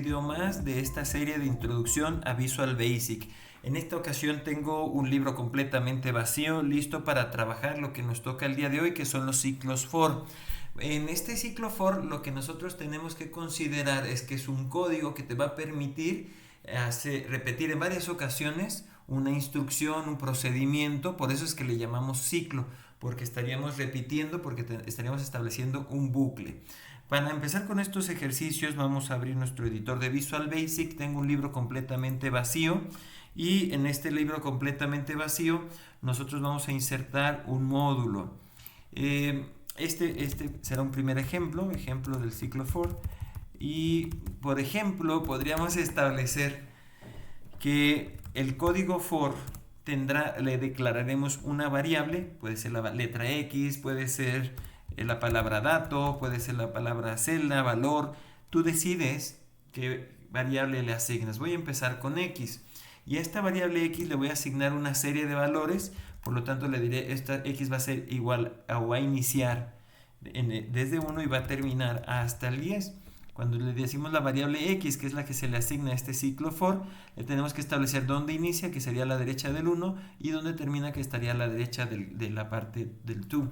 video más de esta serie de introducción a Visual Basic. En esta ocasión tengo un libro completamente vacío, listo para trabajar lo que nos toca el día de hoy, que son los ciclos for. En este ciclo for lo que nosotros tenemos que considerar es que es un código que te va a permitir repetir en varias ocasiones una instrucción, un procedimiento. Por eso es que le llamamos ciclo, porque estaríamos repitiendo, porque estaríamos estableciendo un bucle. Para empezar con estos ejercicios vamos a abrir nuestro editor de Visual Basic. Tengo un libro completamente vacío y en este libro completamente vacío nosotros vamos a insertar un módulo. Este será un primer ejemplo del ciclo for. Y por ejemplo podríamos establecer que el código for le declararemos una variable, puede ser la letra X, puede ser la palabra dato, puede ser la palabra celda, valor. Tú decides qué variable le asignas. Voy a empezar con X y a esta variable X le voy a asignar una serie de valores. Por lo tanto le diré esta X va a ser igual a, o va a iniciar desde 1 y va a terminar hasta el 10. Cuando le decimos la variable X, que es la que se le asigna a este ciclo for, le tenemos que establecer dónde inicia, que sería a la derecha del 1, y dónde termina, que estaría a la derecha de la parte del to.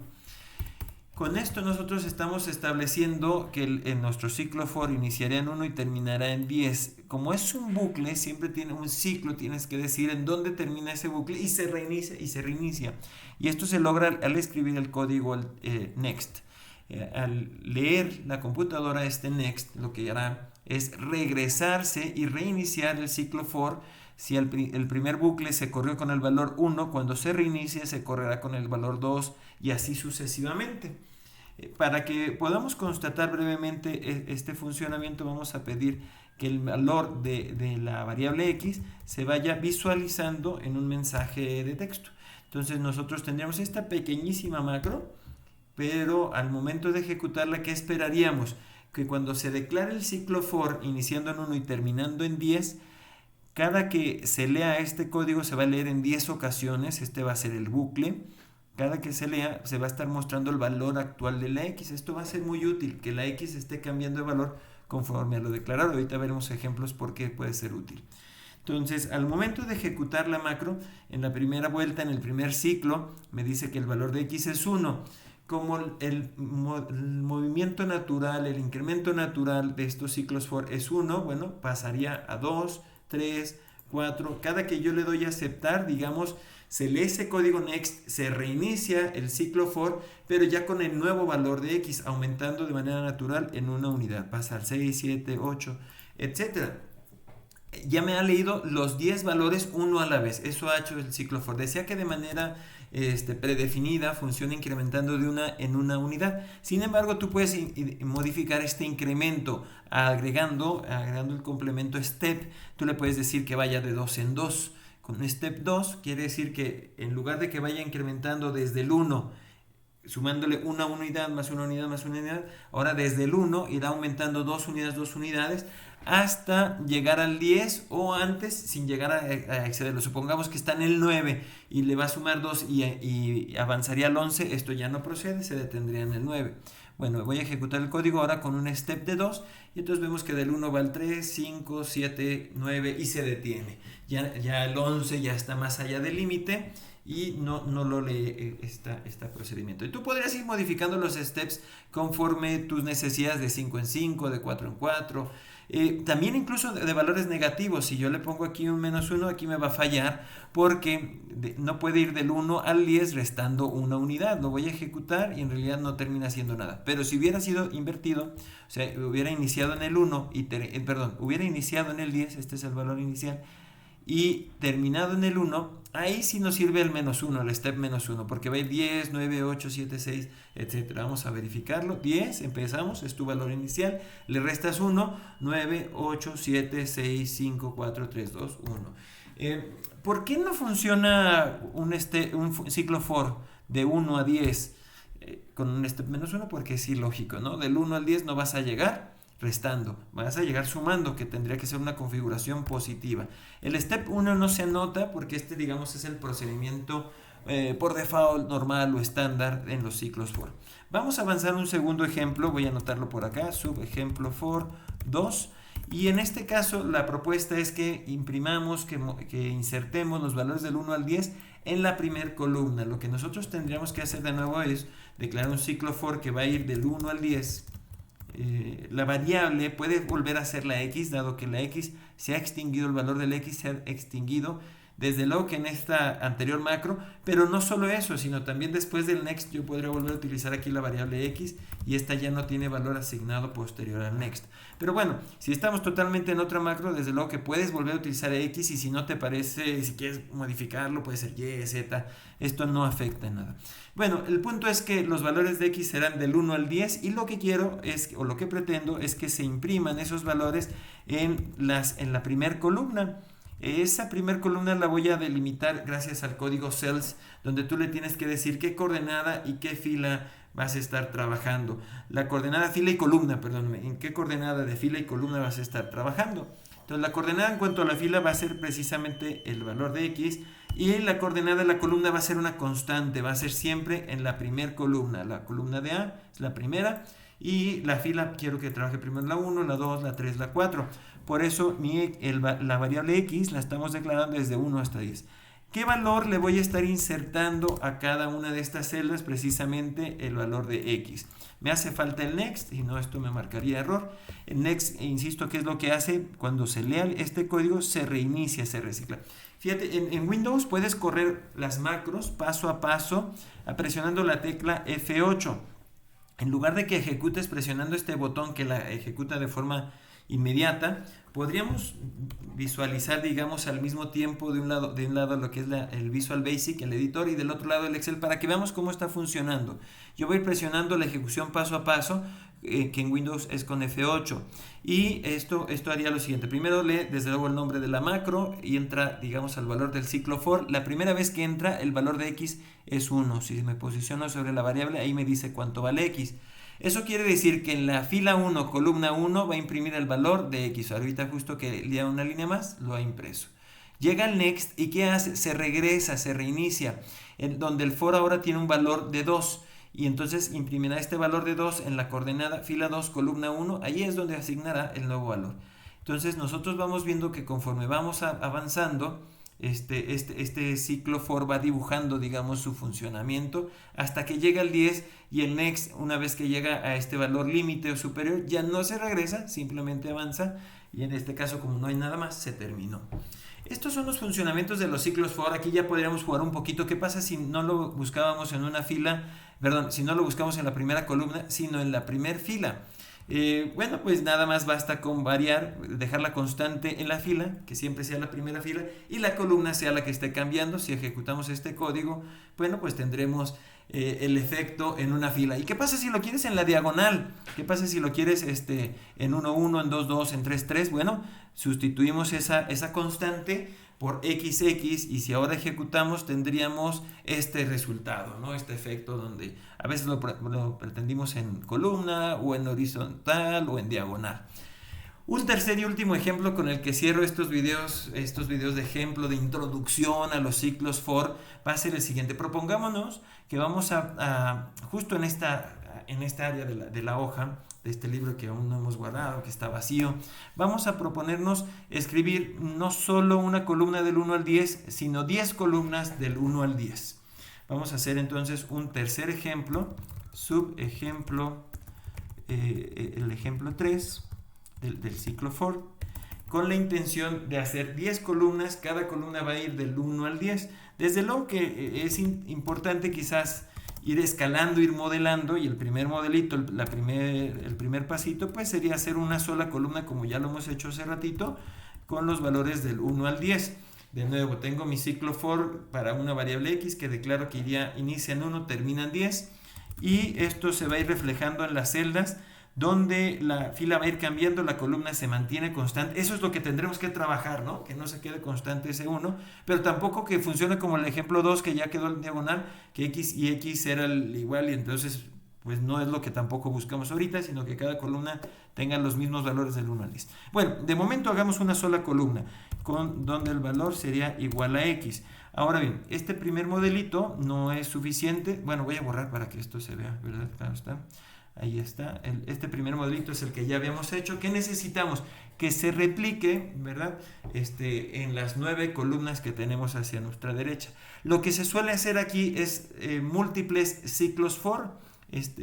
Con esto nosotros estamos estableciendo que en nuestro ciclo for iniciaría en 1 y terminará en 10. Como es un bucle, siempre tiene un ciclo, tienes que decir en dónde termina ese bucle y se reinicia. Y esto se logra al escribir el código next. Al leer la computadora este next, lo que hará es regresarse y reiniciar el ciclo for. Si el primer bucle se corrió con el valor 1, cuando se reinicie se correrá con el valor 2 y así sucesivamente. Para que podamos constatar brevemente este funcionamiento, vamos a pedir que el valor de la variable X se vaya visualizando en un mensaje de texto. Entonces nosotros tendríamos esta pequeñísima macro, pero al momento de ejecutarla, ¿qué esperaríamos? Que cuando se declare el ciclo for iniciando en 1 y terminando en 10, cada que se lea este código se va a leer en 10 ocasiones. Este va a ser el bucle. Cada que se lea se va a estar mostrando el valor actual de la X. Esto va a ser muy útil, que la X esté cambiando de valor conforme a lo declarado. Ahorita veremos ejemplos por qué puede ser útil. Entonces, al momento de ejecutar la macro, en la primera vuelta, en el primer ciclo, me dice que el valor de X es 1. Como el movimiento natural, el incremento natural de estos ciclos for es 1, bueno, pasaría a 2, 3, 4. Cada que yo le doy a aceptar, digamos, se lee ese código next, se reinicia el ciclo for, pero ya con el nuevo valor de X, aumentando de manera natural en una unidad. Pasa al 6, 7, 8, etc. Ya me ha leído los 10 valores uno a la vez. Eso ha hecho el ciclo for. Decía que de manera predefinida funciona incrementando en una unidad. Sin embargo, tú puedes modificar este incremento agregando el complemento step. Tú le puedes decir que vaya de 2 en 2. Con step 2 quiere decir que en lugar de que vaya incrementando desde el 1, sumándole una unidad más una unidad más una unidad, ahora desde el 1 irá aumentando 2 unidades hasta llegar al 10 o antes, sin llegar a excederlo. Supongamos que está en el 9 y le va a sumar 2 y avanzaría al 11. Esto ya no procede, se detendría en el 9. Bueno, voy a ejecutar el código ahora con un step de 2 y entonces vemos que del 1 va al 3, 5, 7, 9 y se detiene. Ya el 11 ya está más allá del límite y no lo lee este procedimiento. Y tú podrías ir modificando los steps conforme tus necesidades, de 5 en 5, de 4 en 4. También incluso de valores negativos. Si yo le pongo aquí un -1, aquí me va a fallar porque no puede ir del 1 al 10 restando una unidad. Lo voy a ejecutar y en realidad no termina haciendo nada. Pero si hubiera sido invertido, o sea, hubiera iniciado en el 1 hubiera iniciado en el 10, este es el valor inicial, y terminado en el 1, ahí sí nos sirve el -1, el step -1, porque va a ir 10, 9, 8, 7, 6, etc. Vamos a verificarlo. 10, empezamos, es tu valor inicial, le restas 1, 9, 8, 7, 6, 5, 4, 3, 2, 1. ¿Por qué no funciona un ciclo for de 1 a 10 con un step -1? Porque es ilógico, ¿no? Del 1 al 10 no vas a llegar restando, vas a llegar sumando, que tendría que ser una configuración positiva. El step 1 no se anota porque digamos, es el procedimiento por default normal o estándar en los ciclos for. Vamos a avanzar un segundo ejemplo, voy a anotarlo por acá, subejemplo for 2, Y en este caso la propuesta es que imprimamos, que insertemos los valores del 1 al 10 en la primer columna. Lo que nosotros tendríamos que hacer de nuevo es declarar un ciclo for que va a ir del 1 al 10. La variable puede volver a ser la x, dado que la x se ha extinguido, el valor del x se ha extinguido desde luego que en esta anterior macro, pero no solo eso, sino también después del next yo podría volver a utilizar aquí la variable x y esta ya no tiene valor asignado posterior al next. Pero bueno, si estamos totalmente en otra macro, desde luego que puedes volver a utilizar x, y si no te parece, si quieres modificarlo, puede ser y, z, esto no afecta en nada. Bueno, el punto es que los valores de x serán del 1 al 10 y lo que quiero es, o lo que pretendo es que se impriman esos valores en la primer columna. Esa primer columna la voy a delimitar gracias al código cells, donde tú le tienes que decir qué coordenada y qué fila vas a estar trabajando. La coordenada fila y columna, perdón, en qué coordenada de fila y columna vas a estar trabajando. Entonces la coordenada en cuanto a la fila va a ser precisamente el valor de x, y la coordenada de la columna va a ser una constante, va a ser siempre en la primer columna. La columna de A es la primera, y la fila quiero que trabaje primero la 1, la 2, la 3, la 4. Por eso la variable x la estamos declarando desde 1 hasta 10. ¿Qué valor le voy a estar insertando a cada una de estas celdas? Precisamente el valor de x. Me hace falta el next, si no esto me marcaría error. El next, insisto, ¿qué es lo que hace? Cuando se lea este código se reinicia, se recicla. Fíjate, en Windows puedes correr las macros paso a paso presionando la tecla F8. En lugar de que ejecutes presionando este botón que la ejecuta de forma inmediata, podríamos visualizar, digamos, al mismo tiempo de un lado lo que es el Visual Basic, el editor, y del otro lado el Excel, para que veamos cómo está funcionando. Yo voy presionando la ejecución paso a paso, que en Windows es con F8, y esto haría lo siguiente. Primero lee desde luego el nombre de la macro y entra, digamos, al valor del ciclo for. La primera vez que entra, el valor de x es 1. Si me posiciono sobre la variable, ahí me dice cuánto vale x. Eso quiere decir que en la fila 1, columna 1, va a imprimir el valor de x. Ahorita justo que lea una línea más, lo ha impreso. Llega al next y ¿qué hace? Se regresa, se reinicia, donde el for ahora tiene un valor de 2. Y entonces imprimirá este valor de 2 en la coordenada fila 2, columna 1. Ahí es donde asignará el nuevo valor. Entonces nosotros vamos viendo que conforme vamos avanzando, este ciclo for va dibujando, digamos, su funcionamiento hasta que llega al 10, y el next, una vez que llega a este valor límite o superior, ya no se regresa, simplemente avanza, y en este caso, como no hay nada más, se terminó. Estos son los funcionamientos de los ciclos for. Aquí ya podríamos jugar un poquito. ¿Qué pasa si no lo buscábamos en una fila? Perdón, si no lo buscamos en la primera columna, sino en la primera fila. Bueno, pues nada más basta con variar, dejar la constante en la fila, que siempre sea la primera fila, y la columna sea la que esté cambiando. Si ejecutamos este código, bueno, pues tendremos el efecto en una fila. ¿Y qué pasa si lo quieres en la diagonal? ¿Qué pasa si lo quieres en 1, 1, en 2, 2, en 3, 3? Bueno, sustituimos esa constante por XX, y si ahora ejecutamos tendríamos este resultado, ¿no? Este efecto donde a veces lo pretendimos en columna o en horizontal o en diagonal. Un tercer y último ejemplo con el que cierro estos videos de ejemplo, de introducción a los ciclos for, va a ser el siguiente. Propongámonos que vamos justo en esta área de la hoja, de este libro que aún no hemos guardado, que está vacío, vamos a proponernos escribir no solo una columna del 1 al 10, sino 10 columnas del 1 al 10. Vamos a hacer entonces un tercer ejemplo, subejemplo, el ejemplo 3 del ciclo for, con la intención de hacer 10 columnas. Cada columna va a ir del 1 al 10. Desde luego que es importante quizás ir escalando, ir modelando, y el primer modelito, el primer pasito, pues sería hacer una sola columna, como ya lo hemos hecho hace ratito, con los valores del 1 al 10. De nuevo, tengo mi ciclo for para una variable x que declaro que inicia en 1, termina en 10, y esto se va a ir reflejando en las celdas donde la fila va a ir cambiando, la columna se mantiene constante. Eso es lo que tendremos que trabajar, ¿no? Que no se quede constante ese 1, pero tampoco que funcione como el ejemplo 2, que ya quedó en diagonal, que x y x era igual, y entonces pues no es lo que tampoco buscamos ahorita, sino que cada columna tenga los mismos valores del 1 al 10. Bueno, de momento hagamos una sola columna, donde el valor sería igual a x. Ahora bien, este primer modelito no es suficiente. Bueno, voy a borrar para que esto se vea, ¿verdad? Claro está. Ahí está, este primer modelito es el que ya habíamos hecho. ¿Qué necesitamos? Que se replique, ¿verdad? En las 9 columnas que tenemos hacia nuestra derecha. Lo que se suele hacer aquí es múltiples ciclos for,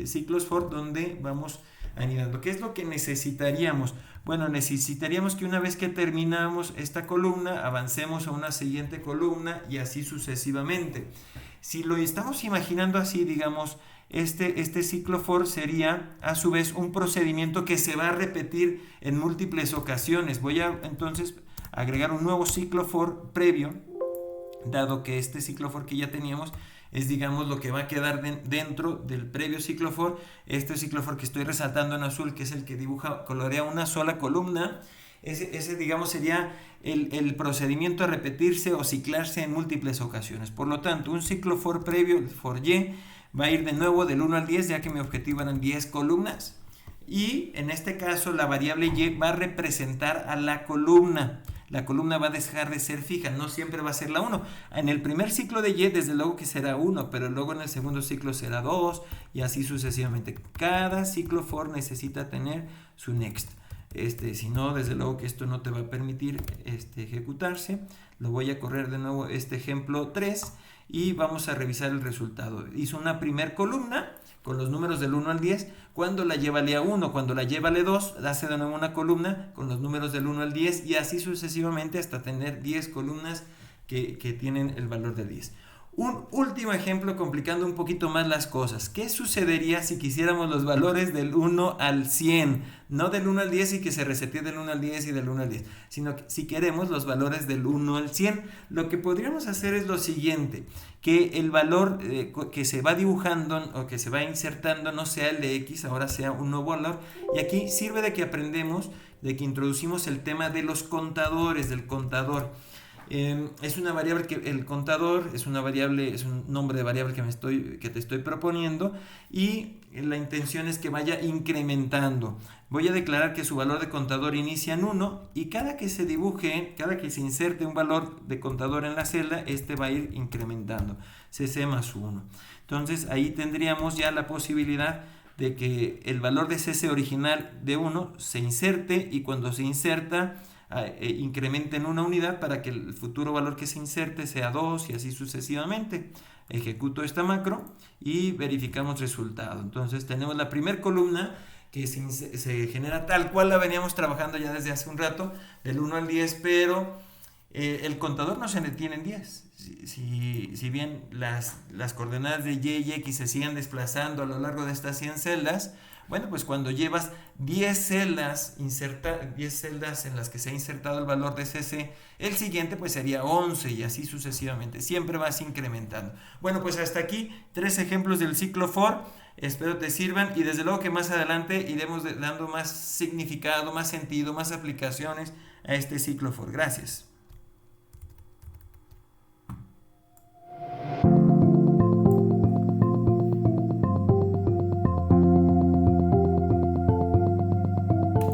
ciclos for donde vamos anidando. ¿Qué es lo que necesitaríamos? Bueno, necesitaríamos que una vez que terminamos esta columna, avancemos a una siguiente columna y así sucesivamente. Si lo estamos imaginando así, digamos, este ciclo for sería a su vez un procedimiento que se va a repetir en múltiples ocasiones. Voy a entonces agregar un nuevo ciclo for previo, dado que este ciclo for que ya teníamos es, digamos, lo que va a quedar dentro del previo ciclo for. Este ciclo for que estoy resaltando en azul, que es el que dibuja, colorea una sola columna, ese digamos sería el procedimiento a repetirse o ciclarse en múltiples ocasiones. Por lo tanto, un ciclo for previo, el for y, va a ir de nuevo del 1 al 10, ya que mi objetivo eran 10 columnas. Y en este caso la variable y va a representar a la columna. La columna va a dejar de ser fija, no siempre va a ser la 1. En el primer ciclo de y, desde luego que será 1, pero luego en el segundo ciclo será 2 y así sucesivamente. Cada ciclo for necesita tener su next. Si no, desde luego que esto no te va a permitir ejecutarse. Lo voy a correr de nuevo este ejemplo 3 y vamos a revisar el resultado. Hizo una primer columna con los números del 1 al 10. Cuando la lleva a 1, cuando la lleva a 2, hace de nuevo una columna con los números del 1 al 10 y así sucesivamente hasta tener 10 columnas que tienen el valor de 10. Un último ejemplo complicando un poquito más las cosas. ¿Qué sucedería si quisiéramos los valores del 1 al 100? No del 1 al 10 y que se resetee del 1 al 10 y del 1 al 10, sino que si queremos los valores del 1 al 100, lo que podríamos hacer es lo siguiente, que el valor que se va dibujando o que se va insertando no sea el de x, ahora sea un nuevo valor, y aquí sirve de que aprendemos, de que introducimos el tema de los contadores, del contador. Es una variable que el contador es una variable, es un nombre de variable que te estoy proponiendo y la intención es que vaya incrementando. Voy a declarar que su valor de contador inicia en 1 y cada que se dibuje, cada que se inserte un valor de contador en la celda, va a ir incrementando, cc más 1. Entonces ahí tendríamos ya la posibilidad de que el valor de cc original de 1 se inserte y cuando se inserta incrementa en una unidad para que el futuro valor que se inserte sea 2 y así sucesivamente. Ejecuto esta macro y verificamos resultado. Entonces tenemos la primera columna que se genera tal cual la veníamos trabajando ya desde hace un rato, del 1 al 10, pero el contador no se detiene en 10. Si bien las coordenadas de y x se siguen desplazando a lo largo de estas 100 celdas, bueno, pues cuando llevas 10 celdas en las que se ha insertado el valor de cc, el siguiente pues sería 11 y así sucesivamente. Siempre vas incrementando. Bueno, pues hasta aquí 3 ejemplos del ciclo for. Espero te sirvan y desde luego que más adelante iremos dando más significado, más sentido, más aplicaciones a este ciclo for. Gracias.